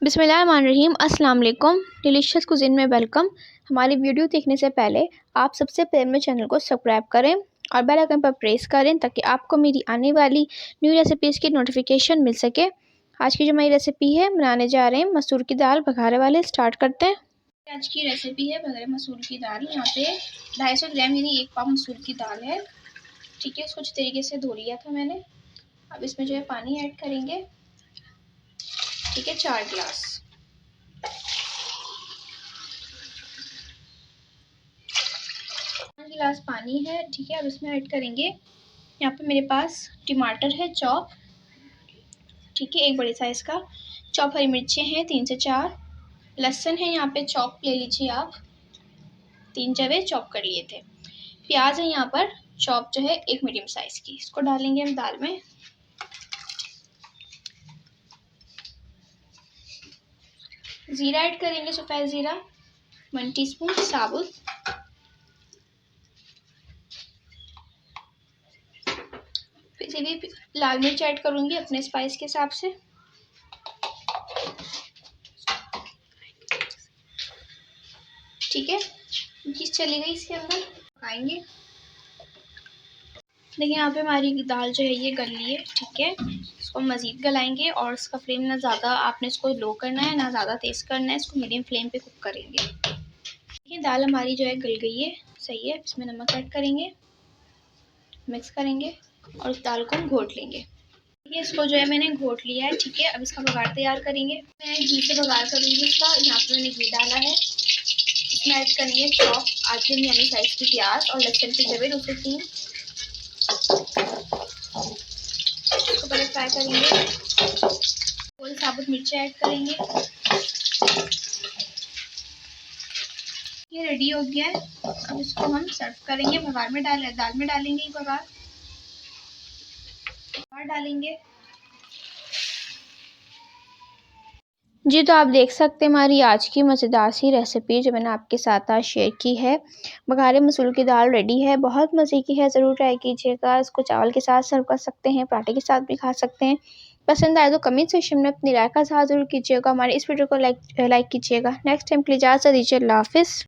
बिस्मिल्लाहिर्रहमानिर्रहीम। अस्सलाम वालेकुम। डिलीशियस कुज़ीन में वेलकम। हमारी वीडियो देखने से पहले आप सबसे पहले मेरे चैनल को सब्सक्राइब करें और बेल आइकन पर प्रेस करें ताकि आपको मेरी आने वाली न्यू रेसिपीज़ की नोटिफिकेशन मिल सके। आज की जो हमारी रेसिपी है, बनाने जा रहे हैं मसूर की दाल बघारे वाले। स्टार्ट करते हैं। आज की रेसिपी है बघारे मसूर की दाल। यहाँ पे 250 ग्राम यानी 1 पाव मसूर की दाल है। ठीक है, इसको अच्छी तरीके से धो लिया था मैंने। अब इसमें जो है पानी ऐड करेंगे। ठीक है, 4 गिलास। गिलास पानी है। ठीक है, अब इसमें ऐड करेंगे, यहाँ पे मेरे पास टमाटर है चॉप। ठीक है, 1 बड़े साइज का चॉप। हरी मिर्चें हैं 3 से 4। लहसुन है यहाँ पे चॉप ले लीजिए आप, 3 जवे चॉप कर लिए थे। प्याज है यहाँ पर चॉप जो है 1 मीडियम साइज की। इसको डालेंगे हम दाल में। जीरा ऐड करेंगे, सफ़ेद जीरा 1 टीस्पून साबुत। फिर भी लाल मिर्च ऐड करूँगी अपने स्पाइस के हिसाब से। ठीक है, चीज़ चली गई इसके अंदर, पकाएंगे। देखिए यहाँ पे हमारी दाल जो है ये गल ली है। ठीक है, इसको मज़ीद गलाएंगे और इसका फ्लेम ना ज़्यादा आपने इसको लो करना है ना ज़्यादा तेज़ करना है। इसको मीडियम फ्लेम पे कुक करेंगे। देखिए दाल हमारी जो है गल गई है, सही है। इसमें नमक ऐड करेंगे, मिक्स करेंगे और इस दाल को हम घोट लेंगे। ठीक है, इसको जो है मैंने घोट लिया है। ठीक है, अब इसका बघार तैयार करेंगे। मैं घी से बघार करूँगी इसका। यहाँ पे मैंने घी डाला है। इसमें ऐड करेंगे चॉप आधे यानी साइज की प्याज और लहसुन के जवे 2 से 3। इसको पहले फ्राई करेंगे। थोड़ी साबुत मिर्ची ऐड करेंगे। ये रेडी हो गया है। अब इसको हम सर्व करेंगे। बघार में दाल में डालेंगे। बघार डालेंगे। जी, तो आप देख सकते हैं हमारी आज की मज़ेदार सी रेसिपी जो मैंने आपके साथ आज शेयर की है। बघारे मसूर की दाल रेडी है, बहुत मज़े की है। ज़रूर ट्राई कीजिएगा। इसको चावल के साथ सर्व कर सकते हैं, पराठे के साथ भी खा सकते हैं। पसंद आए तो कमेंट सेक्शन में अपनी राय का इज़हार ज़रूर कीजिएगा। हमारे इस वीडियो को लाइक कीजिएगा। नेक्स्ट टाइम के लिए इजाज़त दीजिए। अल्लाह हाफ़िज़।